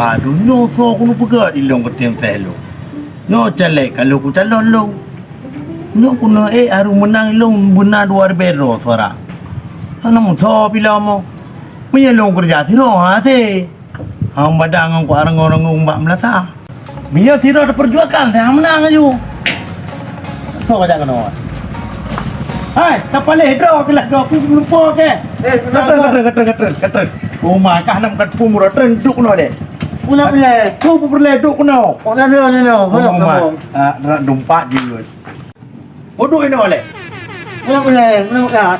Aduh, nyo so aku lupa ke ilong ketim selo. Nyo celek kalau ku calon lo. Nyo kuna haru menang ilong benar 2000 suara. Ana mo so pila mo. Menyelong kerja siro se. Hang badang ku arang orang umbak melasa. Minyak siro ada perjuangan saya menang aju. So ka jangan. Hai, kapal draw kelas draw aku lupa ke. Kata. Oh my kah nam kat pumur tren duk no de. Pula boleh. Kau perle duk no. Oh dah dah. Oh my. Dumpak je. Bodoh ini oleh. Pula boleh.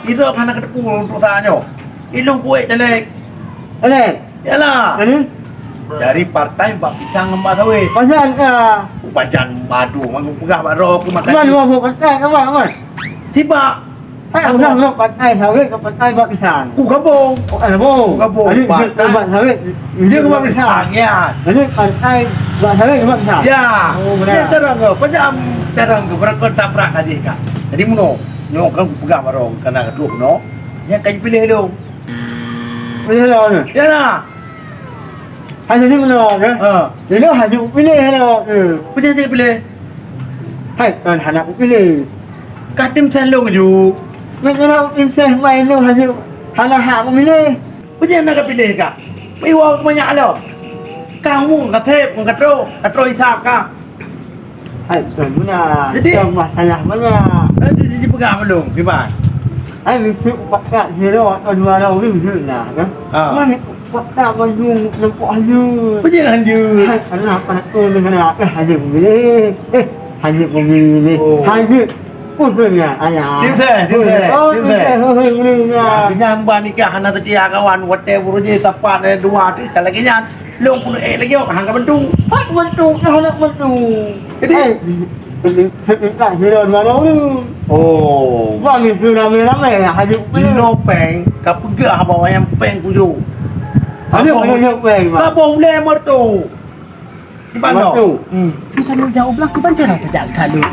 Ida kana kat pumur untuk sanyo. Ilong kuek celek. Boleh. Yalah. Ini Dari part-time bak pisang ngembak sawe. pasal ke? Upajan madu mangu pegah bak ro aku makan. Mana buat pakai kawan. Tiba. Orang pakai sawit ke pakai buat pisang. Ku kabung. Ada boh. Ini buat sawit. Dia ke bak pisang ya. Ini pakai buat sawit buat pisang. Ya. Oh, Dia benar. terang ke pajam terang ke berakon tabrak aja kak. Jadi muno. Nyo kan ku pegah bak ro kana kedua no. Yang kan pilih lo. Boleh lah ni. Yalah. Hanya ni mana ke? Ini hanya pilih lah. Pilih dia pilih. Hai, kan hanya pilih. Katim salong ju. Macam insan main tu hanya hak pilih. Pilih nak pilih kak. Mai wa banyak lo. Kamu katep katro hisap kak. Hai, kan mana? Jadi masalah mana? Jadi pegang belum? Gimana? Ai mesti pakai zero atau dua ratus ni lah kan. Mana pakai baju nampak aja. Jangan je. Hai, kenapa aku dengan apa hanya pilih. Hanya pilih. Hanya punya ayah. Nyambah nikah anak tadi kawan whatever je tapat ada dua tu tak lagi nyan. Long pun lagi hang ka bentu. Hak bentu nak bentu. Jadi tak zero dua ratus. Oh, Bang itu ramai-ramai hanya Jino peng ka pegah bawa yang peng kuju. hanya peng. Ka boleh mertu. Di mana? Kita nak jauh belakang baca nak kerja kalau.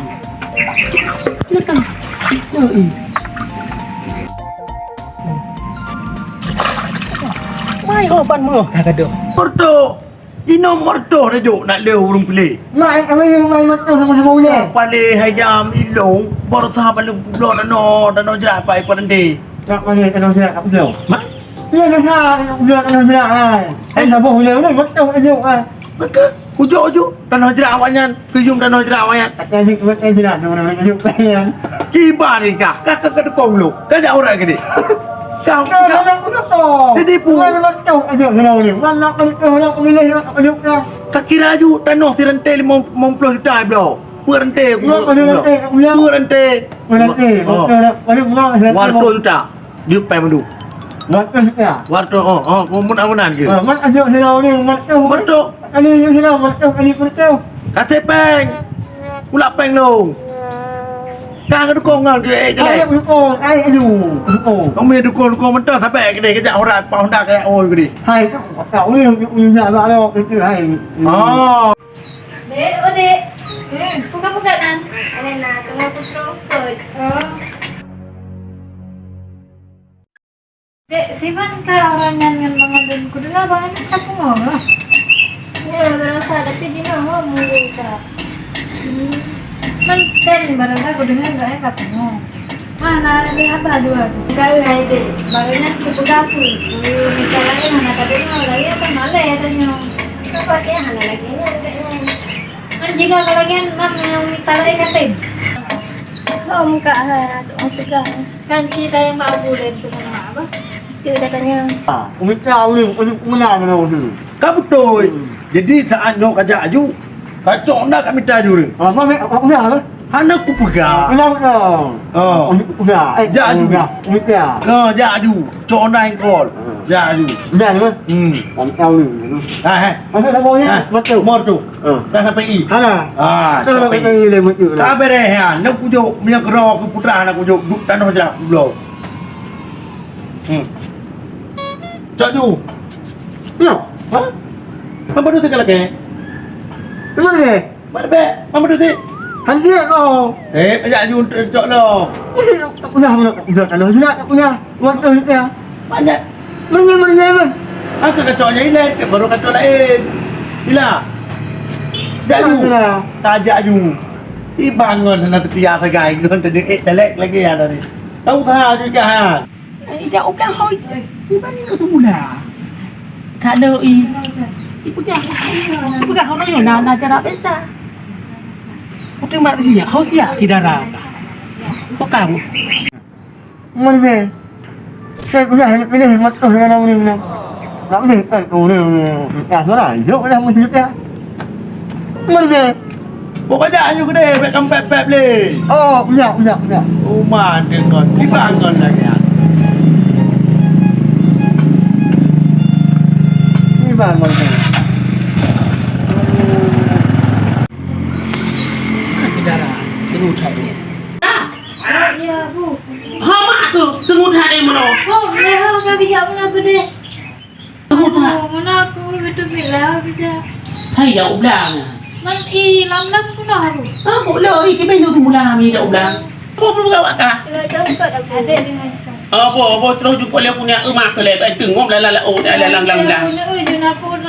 Silakan. Mai opan mo kagado. Mertu. Dino mertu rejo nak leu urung pilih. Mai betul sama-sama boleh. Pale hayam ilong baru sahabat lu pulau dano jerat pai pandai. Tak boleh kalau saya tak boleh. Mak, Ya dah boleh kalau saya ai. Ai tak boleh ni betul aja ai. maka ujuk dano jerat awaknya, kejum dano jerat awaknya. Tak jadi betul tidak orang aja pengen. Kibar ni kah? Kakak kedekong lu. Kajak orang ke ni. Kau Nak betul. Jadi pun betul aja kalau ni. Mana nak pilih nak tak kira ju dano si rente 50 juta bro. Rente rente. Nanti, baru mula. Warto juta. Dia pai mendu. Betul ya. Warto mun amunan ke. Mat aja saya ni betul. Betul. Ani yang saya betul. Kate peng. Pula peng lu. Kang kedekong ngan ke Ai jelek. betul. Ai aduh. Kau punya dukung mentah sampai ke ni kejak orang pau hendak kayak oi ke ni. Hai tak boleh bisa tak ada itu hai. Oh. Dek, oh dek. Buka-buka nan. Ada na, tengah putra. Dek, siapa ka orang yang mengadun kudu lah bangan aku ngomong. Ya, berasa tapi di nama mulu ka. Man kan barang aku dengar enggak ya katanya. Mana ada apa dua. Kali hai dek, barangnya cukup dapur. Minta lagi mana katanya lagi apa malah ya tanya. Apa dia hana lagi ni kan jika kalagian mam yang minta lagi katanya. Om ka atau sudah kan kita yang mau boleh itu nama apa? Kita katanya. Umi tahu ni, umi mana tu. Kau betul. Jadi saat nyok aja aju. Kacau nak kami taju ni. Mana aku dah. Anak ku pegang. Kenapa dah? Oh. Udah. Jaju. Umi dah. Ja aju. Cok naik kol. Ja aju. Dah ni. Om tahu ni. Mana tak boleh? Betul. Mor tu. Dah sampai i. Ada. Tak sampai boleh le betul. Tak beres ya. Nak kujuk minyak ro ke putra anak kujuk duk tanah je belum. Cok ju. Ya. Ha? Apa tu tegak lagi? Mana ni? Mana be? Apa tu ti? Handi kau. Ajak ju cok lo. Tak punya kalau tidak tak punya. Betul ya. Banyak. Mana. Aku kacau lain baru kacau lain. Bila? Dah you. Tajak you. Bangun nak tertiar segai gun tadi celek lagi ya tadi. Tahu tha juga ha. Jauh dah hoi. Iban tu semula. Tak ada ibu dah. Ibu dah kau nak cara pesta. Kau terima dia. Kau siap saudara. Kau kamu. Mana? Saya punya pilih mata dengan orang ni. Tak boleh kan kau ni. Ya, salah. Jauh dah mesti ya. Mana? Pokoknya you gede pek kampep le. Oh, punya. Oh man dengan dibangun lagi ya. Ni bangun. Saudara. Tunggu tadi. Ya, Bu. Hamak tu tunggu tadi mana? Oh, leha ka bijak mana aku deh. Oh, mana aku betul bila bisa. Hai jauh belang. Man lam pun dah aku. Ah, boleh iki ben tu semula mi dak belang. Apa perlu awak kah? Jauh kat aku ada dengan Apa terus jumpa dia punya emak ke lepas tengok la oh dah lang.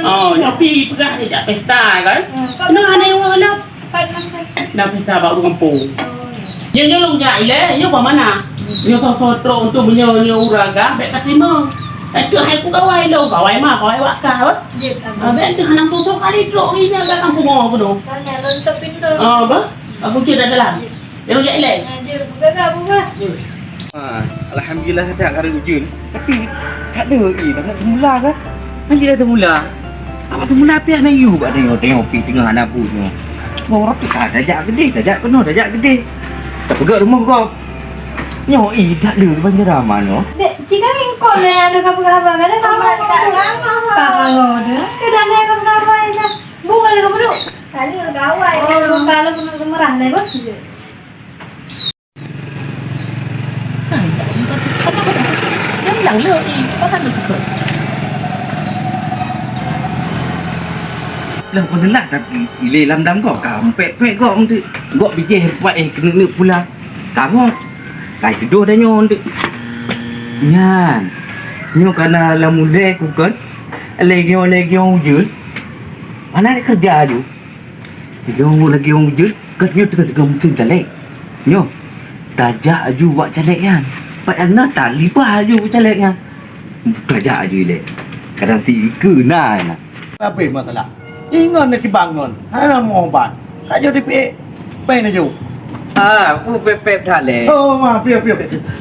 Oh, nyopi pegah dia pesta kan? Kena ada yang wala. Dah pesta baru kampung. Yang nyolong ja ile, yo pa mana? Yo to sotro untuk menyonya uraga, bek katrima. Itu hai ku kawai lo, kawai wak ka. Ben tu hanam tu kali trok ni jaga kampung aku tu. Oh, ba? Aku cerita dalam. Dia ja ile. Alhamdulillah tak ada hujan. Tapi tak ada lagi. Tak semula kan? Nanti dah semula. Apa semula pihak na you buat tengok pi tengah anak punya. Orang tu tak dajak gede. Tak pegang rumah kau. Nyo tak ada banyak ramai no. Dek, jika engkau ni ada kabar-kabar kan? Kabar lo deh. Kedan ni kabar ini. Bunga lagi kamu dulu. Kali gawai. Oh, kalau pun semerah deh bos. Yang le có thành được rồi. Lah pun lah tapi ile lam dam kau pek kau tu. Kau bijih hebat kena pula. Kamu kai tidur dah nyon tu. Nyan. Nyo kana la mule ku kan. Legio je. Mana ada kerja je. Lagi orang je. Kerja tu dekat musim calek. Nyo. Tajak aju buat calek kan. Pak anak tak lipat aju buat calek kan. Tajak aju ile. Kadang tiga nah. Apa masalah? Ingat nak bangun. Hana mau obat. Tak jadi pe na ju. Aku pep tak le. Oh, ma pia.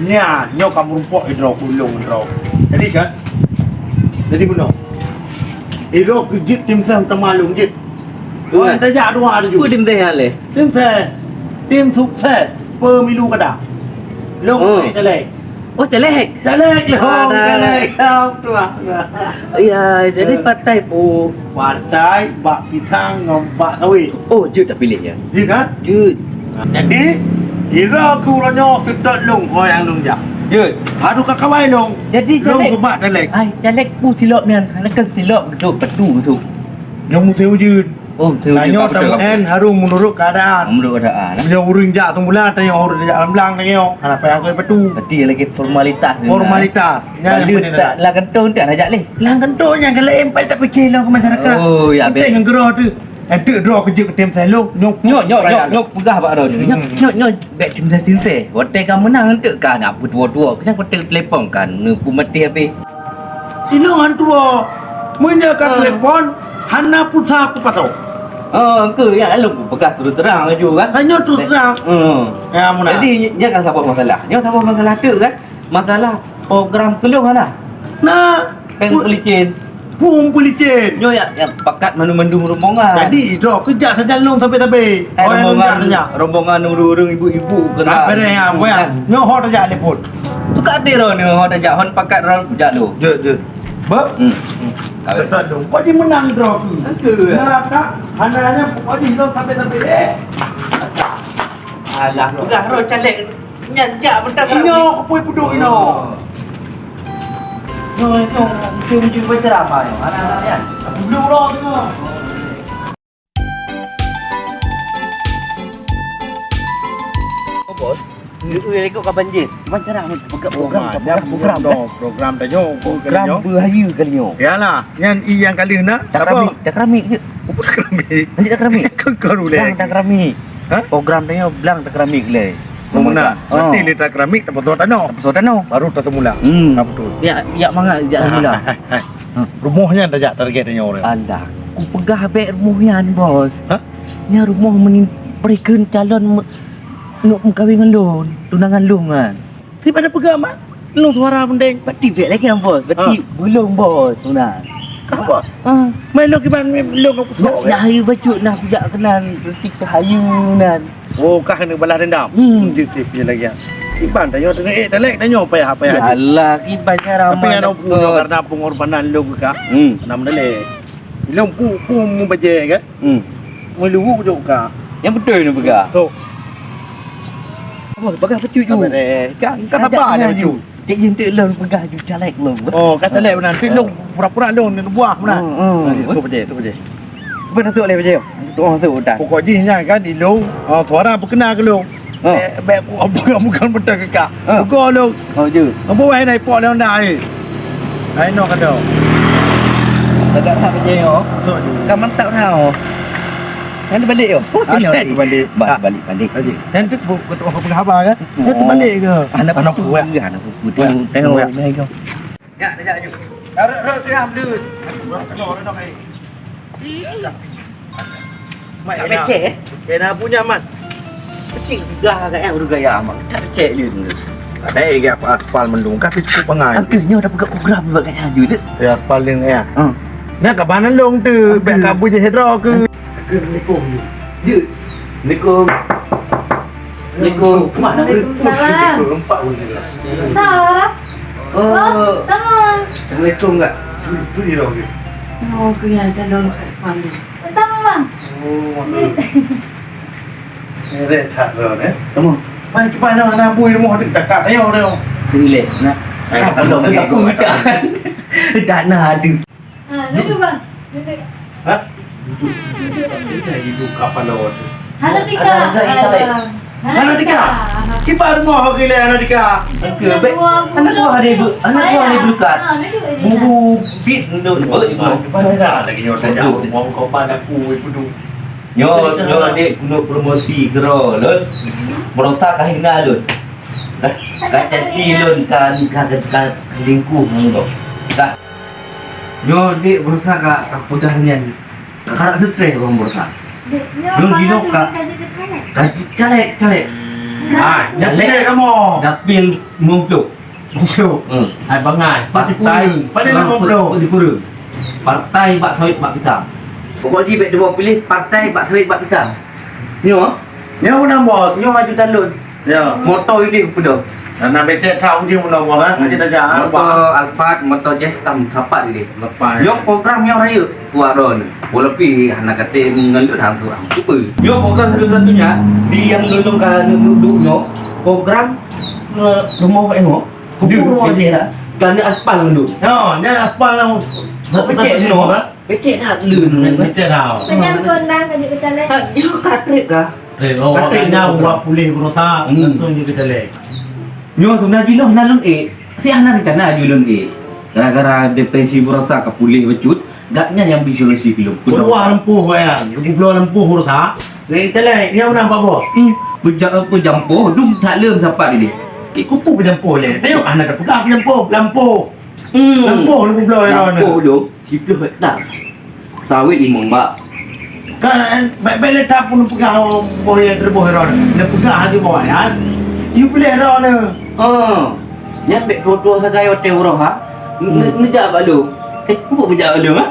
Nya, nyok kamu rumpok hidro kulung hidro. Jadi kan? Jadi guna. Hidro kejit tim saya termalung jit. Dua tajak dua ada ju. Aku dim teh le. Tim sukses pemilu kada. Long celek. Oh celek. Celek tu. Ya, jadi partai pu. Partai bak pisang ngombak sawit. Oh, jut tak pilih ya. Ya kan? Jut. Jadi, kira aku ranyo sedot long yang long jak. Jut. Aduh kakawai long. Jadi long celek. sebab celek. Ai, celek pu silap nian. Nak silap betul tu. Yang museu jun. Oh, Nanyo tamen harum menurut keadaan. Menurut keadaan. Dia urung jak semula tanya orang jak belang tanya. Ana payah aku betul. Berarti lagi formalitas. Formalitas. Kalau tak lah kentong tak ajak leh. Lang kentonya kalau empat tak fikir lah ke masyarakat. Oh, ya bet. Dengan gerah tu. Ada draw kerja ke tim saya lo. Nyok pegah pak ron. Nyok bet tim saya sinte. Hotel kamu menang entuk kan nak tua-tua. Kenapa hotel telefon kan pu mati habis. Ilungan tua. Menjaga telefon. Hana pulsa aku pasau. Oh, ke ya lu pegah terus terang aja kan. Hanya terus terang. Ya muna. Jadi jangan sabar masalah. Jangan sabar masalah tu kan. Masalah program kelung kan. Nah, Peng pelicin. pum pelicin. Nyo ya pakat manu-manu rombongan. Jadi draw kerja saja long sampai. Rombongan urung ibu-ibu Apa dia yang buat? Nyo hot aja telepon. Suka dia ron hon ajak hon pakat ron pujak lu. Je. Ba? Tak dong. Kau di menang draw tu. Nah, tak. Hananya kau di long sampai. Alah, pegah ron calek. Nyajak betul. Ino, apa puduk ino? Ujung-ujung berceramah yo. Anak-anak kan. Belum lah tengok. Oh bos. Ikut kapan je? Macam mana program dah nyo. Program berhaya kali yo. Yalah, yang kali nak. Tak keramik je. Apa dah keramik? Nanti dah keramik. Kau dulu Belang dah keramik. Hah? Program tanya belang dah keramik le. Mana? Nanti dia tak keramik dapat tuan tanah. Pasal tanah. Baru tak semula. Apa tu? Ya mangat jak semula. Rumahnya dah jak targetnya orang. Alah, ku pegah baik rumahnya bos. Hah? Nya rumah berikan calon nak kahwin dengan lon, tunangan lon kan. Tiba ada pegang mak. Lu suara mending. Berarti baik lagi kan bos. Berarti belum bos tunang. Apa? Ah, Main lu kiban lu kau pusok. nak hayu baju nak pijak kenal berarti ke hayu nan. Oh, kah kena balas dendam. Tip je lagi. Kiban tanya tengok telek tanya apa ya. Alah, kibannya ramai. Tapi yang punya karena pengorbanan lu ke. Nam dale. Lu pu mu baje kan? Mu lu juga. Yang betul ni pegah. Tu. Apa pegah baju ju. Kan apa ada baju. Cik yin tu lon pegah ju calek lon. Oh, kata lek benar. Tu lu pura-pura lu ni buah benar. Tu baje. Apa nak le baju? Tu orang tu dah. Pokoknya kan di lu, tuara berkenal ke lu. Baik bukan betul ke kak. Bukan lu. Oh je. Apa wahai naik pot lu nak ni? Ai no kata. Tak tak baju yo. Tu. Kan mantap tau. Kan balik yo. Balik. Balik. Dan tu apa khabar kan? Tu balik ke? Anak puak. Anak puak. Tengok ni kau. Ya, dah jap. Rot diam dulu. Keluar dah ai. Mai becek. Kena punya mat. Kecil dah kat yang gaya amak. Tak becek je. Ada ke apa aspal mendung tapi cukup pengai. Akhirnya dah pegang program buat kat yang tu. Ya aspal ni ya. Nak ke mana long tu? Baik kabu je hedra ke? Assalamualaikum. Je. Assalamualaikum. Mana Waalaikumsalam. Empat pun dia. Sarah. Oh, tama. Assalamualaikum kak. Tu dia orang. Oh, kena calon pandu. Tama bang. Oh. Seret tak dah ni. Kamu Mai ke mana nak bui rumah dekat saya orang. relax nak. Kalau aku tak. Tak nak ada. Duduk bang. Duduk. Ha? Kita ibu kapal laut. Hana tika. Hana tika. Kibar rumah ke le hana tika. Anak tu hari bukan. Bubu bit duduk. Mana dah lagi nyor saja. Mau kau pada ku ibu tu. Nyo adik guna promosi gero lun. Merosak kahina lun. Kat cati lun kan lingkuh ngok. Tak. Nyo adik berusaha kat pudahnya. Karak stres orang berusaha. Lun jinok kak. Kaji calek. Jadi kamu. Dapil mumpuk. Ai bangai. Partai Pada 50. Partai Bak Sawit Bak Pisang. Pokoknya dia bawa pilih partai Bak Sawit Bak Pisang. Nyo, Ni mana bos? nyo maju talun. Ya. Motor ini kepada. Nak becek tahu dia mana bos kan? Aja dah jalan. Motor Alphard, motor Jestam sapat ini. Lepas. Yo program yang raya Puaron. Walaupun anak kata mengelut hang tu apa. Yo program satu-satunya di yang lulungkan duduknya program rumah emo. Kubur aja dah. Kerana aspal dulu. Ya, ni aspal lah. Becek ni no. Becek dah lun. Becek tahu. Penyangkut bang kerja kecalek. Yo katrip kah? Oh, katanya buat pulih berusaha. Tentu juga jelek. Nyo sebenarnya loh nalun si anak rencana julun gara-gara depresi berosak ke pulih becut gaknya yang visualisasi film Keluar lempuh bayang. 20 lempuh berusaha. Ni jelek. Ni mana apa bos? pejampuh dum tak lem sampai ini Kupu pejampuh le. Tengok anak dah pegang pejampuh. Lempuh 20 ya. lampuh dum sipil dah sawit imong mbak Kan baik-baik letak pun pegang boya terbuh heron. Dia pegang hati bawah ya. You boleh heron ni. ya bek dua-dua sagai hotel urah ha ngejak bak lu apa bejak lu ha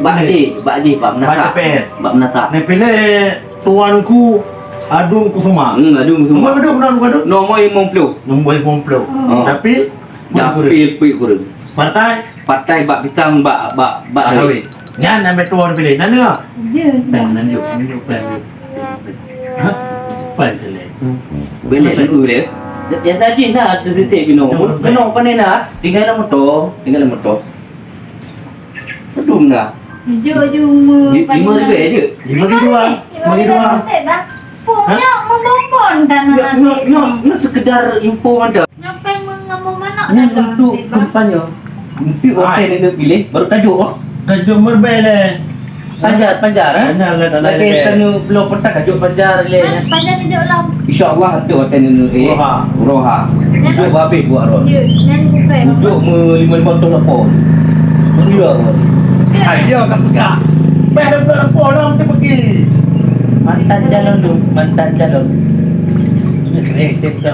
bak di bak menasa bak menasa Ni pilih tuanku Adung Kusuma. adung semua Nombor duduk. nombor 50 Nombor 50. Tapi Japil pui kurang partai bak pisang bak Sawit. Nyan ambil tuan pilih. Nani ah? Je. Pen pen. Ha? Pen jelek. belek dulu dia biasa je nak tersetik bino panen nak tinggal motor Betul nak Jujung RM5 je Bagi dua. Punya membombon dan no sekedar info ada Nyampe mengambil mana ni untuk kampanye untuk hotel itu pilih baru tajuk Tajuk merbel. Panjar. Panjar lah tanah Lagi lebar. tenu belum pernah kajuk panjar le. Panjang tunjuk lam. InsyaAllah tu hotel ni Roha. Duduk babik buat ron. Ya, nan bukan. Duduk lima ton apa. Dia. Dia akan pegang. Dah berapa orang dia pergi. Mantan jalan tu, mantan jalan. Ini keren kita.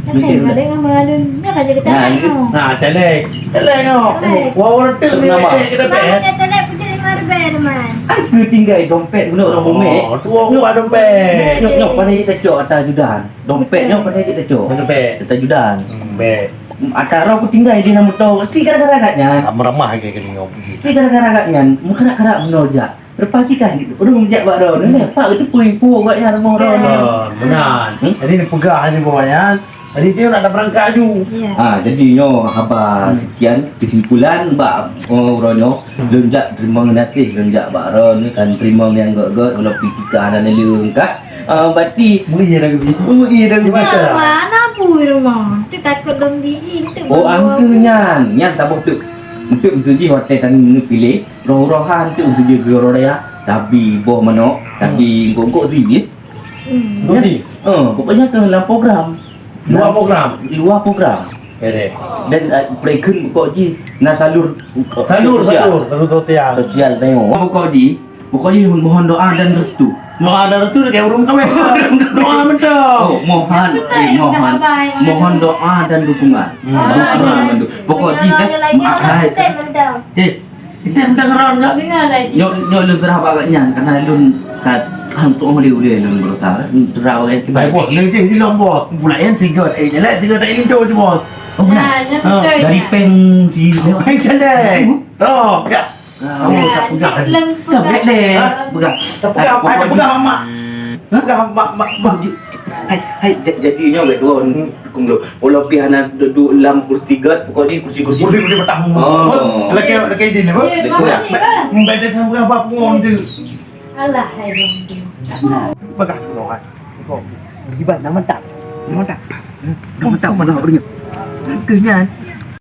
Tapi ada yang mengalun. Ni kan jadi Nah, tak tahu. Nah, celek. Celek tengok. Celek. Orang tu ni Nama. kita Namanya telek punya 5 ribu teman. Aku tinggal dompet guna orang Bomek. Oh, tua gua dompet. Nyok pandai kita cok atas judan. Dompet nyok pandai kita cok. Dompet. Atas judan. Bet. Atas aku tinggal di nama tau. Si gara-gara agaknya. Ramah kayak gini ngomong pergi. Si gara-gara agaknya. Muka-karak menojak. Berpagi kan gitu. Udah menjak buat ron. Pak itu puing-puing agaknya rumah ron. Benar. Jadi ni pegang ni bawahnya. Jadi dia nak ada berangkat ju. Ya. Jadi nyo apa sekian kesimpulan mbak ronyo lonjak terima nanti lonjak mbak ron ni kan terima yang gak kalau pikir anak leung kak berarti Mui dah dah Mana pun rumah. Tu takut dom di tu. oh angkanya yang tak betul untuk menjuji hotel tan pilih roh-rohan tu menjuji goro ya tapi boh manok tapi gogok sini Doni. pokoknya tu dalam program Luar program. luar program Kere. dan prekun kok ji nak salur Salur sosial. sosial tengok pokok ji mohon doa dan restu Mau ada tu dia urung kami. Doa mentok. mohon doa dan dukungan pokok ji kan Kita minta ngeron enggak? Dengar lagi. nyok lu serah bagaknya karena lu kat hantu dia lu berusaha serah orang Baik bos, ni je di lombok. Pulain 3 jelek 3 tak lindo je bos. oh benar dari peng ji Baik celek. Oh, ya. Kamu tak pegang. tak boleh pegang Tak pegang, ada pegang mak. Pegang mak. hai jadinya wek dua kum lo kalau pihana duduk dalam kursi tiga pokoknya kursi Kursi petang. Oh. Lagi ini bos. Mbak sama apa pun dia. Alah, hai dong. Pegang no hai. Kau. Ibat nama tak kamu tak mana orangnya angkanya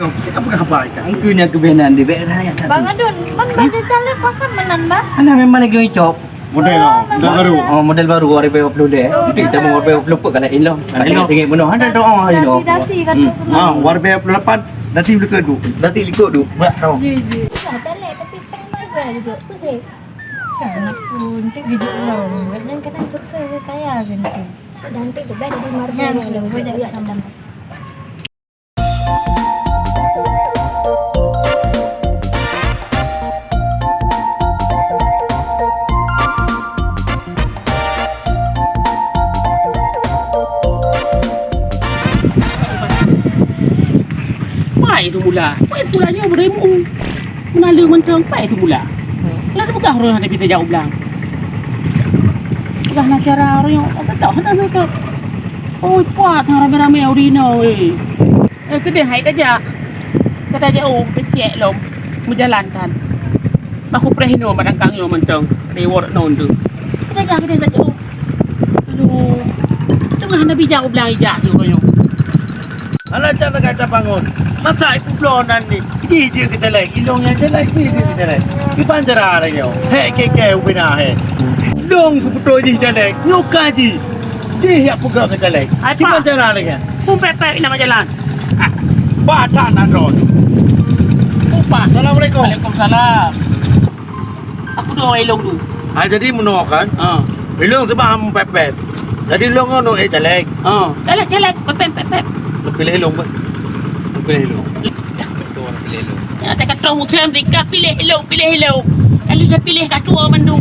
Kita pegang apa ikan? angkanya kebenaran di bek raya Bang Adun, man baca calon pakai menan ba? ana memang lagi cop Model baru. model baru 2020 deh kita mau 2020 pun kena ilong tinggi benar ada doa ilong Dasi kata Warga 28 nanti boleh keduk. nanti likut tu Berat tau. Ji. Tak telek tapi pernah juga duduk tu deh. Anak pun tu video long. Dan kena sukses kaya gitu. Dan tu tu dah di marga lo. Boleh ya tambah. Pai tu mula. Pai pulanya beremu. Menalu mentang pai tu mula. Lalu begah orang ada kita jauh belang. Begah nak cara orang yang tak tahu tak. Oh, puat hang rame-rame urino eh. Kedai hai aja. Kata jauh pecek lom menjalankan. Aku prehino madangkang yo mentang. Reward non tu. Kedai jauh. Aduh. Tengah nabi jauh belang ijak tu orang. Alah cara kata bangun. Masa itu blonan ni. Je kita lagi. Ilong yang jelek je kita lagi. Di panjara orang yo. Hei keke ubina hei. Long sebetul je jelek. Nyuka je. Dia yang pegang kita lagi. Hai, Di Pak. panjara lagi. Pun pepek nama jalan. Batak nak ron. Upa. Assalamualaikum. Waalaikumsalam. Aku doa elong tu. Jadi menolakkan. Ha. Ilong sebab ham pepet. Jadi long ono jelek. Ha. Jelek pepek. Pilih ilong pun. Pilih ilong. Betul pilih ilong. Ya tak kata musim mereka pilih elong. Kalau saya pilih kat tua mandu.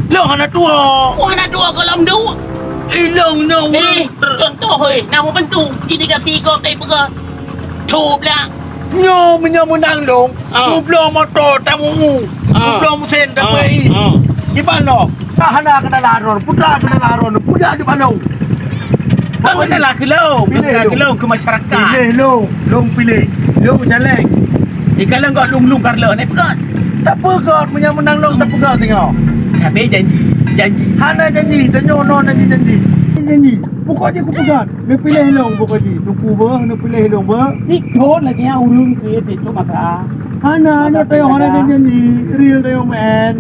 Long anak tua. Wah nak dua kalau mandu. Ilong no. Contoh nama bantu. Jadi kat tiga dari pega. Tu belah. Nyo menang long. Ah. Tu belum motor tamu. Tu belum sen tamu. Gimana? Kahana kena laron, putra kena laron, punya di mana? Bang kena lah kelau ke masyarakat. Pilih long pilih. Long jelek. Kalau enggak lung karla ni pegat. Tak pegat punya menang long tak pegat tengok. Tapi janji. Hana janji, tanyono janji. Pokoknya aku pegat. Dia pilih long pokoknya. Tuku bah, dia pilih long bah. Ni thon lagi yang urung ke tu maka. Hana tayo hana janji. Real tayo man.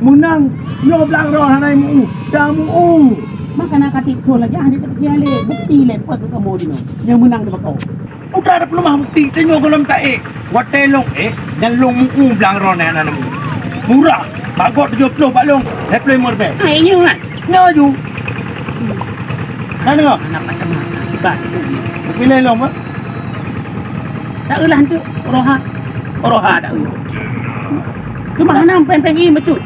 Menang. Nyo belang roh hanai mu. Dah mu. Maka nak kata tu lah jangan dia le bukti le apa ke kamu dino. Yang menang dia kau. Udah ada pelemah bukti. Tanya kalau tak Wat telong dan long mu belang roh hanai anak mu. Murah. Bagot 70 Pak Long. Apply morbe. Kayaknya kan. Nyo ju. Kan ngok? Anak macam mana? Tiba. Pilih long apa? Tak ulah tu. Roha tak ulah. Cuma hanam pen-pen macam.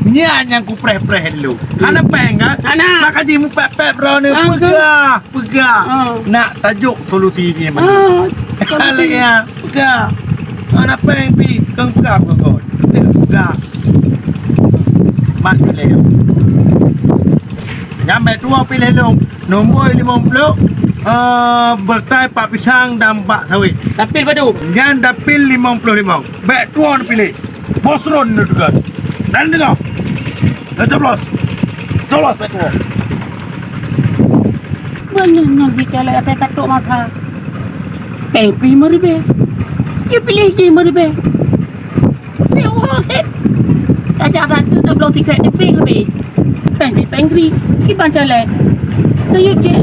Nya yang ku preh-preh lu. Hana pengat. Hana. Nak kaji mu pep-pep bro ni. Ah, Pegah. Nak tajuk solusi dia mana. Kalau ya, pegah. Hana peng pi kang pegah kau. Pegah. Mat pilih. Nyampe dua pilih lu. Nombor 50. Bertai pak pisang dan pak sawit. Tapi padu. Yang dapil 55. Baik tuan pilih. Bosron ni juga. Dan dengar. Dah coblos. Coblos baik tuan. Banyak bicara kata katuk maka. Tapi maribe. You pilih je maribe. Ni orang set. Ajar satu dah belum tiket ni peng ke? Pengri. Kiban jalan. Kayu je.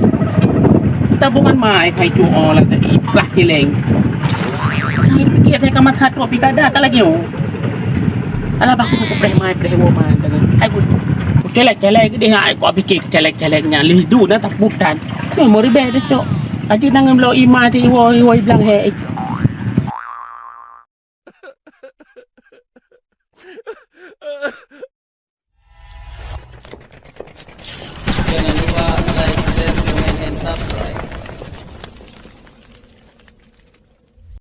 Tabungan mai kai tu lah tadi. Plah keleng. Kai fikir saya kamat satu pita dah tak lagi. Alah aku preh mai dengan. Aku celek dia ai ko fikir celek-celeknya lidu na tak bukan. Ni maribe dah cok. Aji nang mlo ima ti wo bilang he.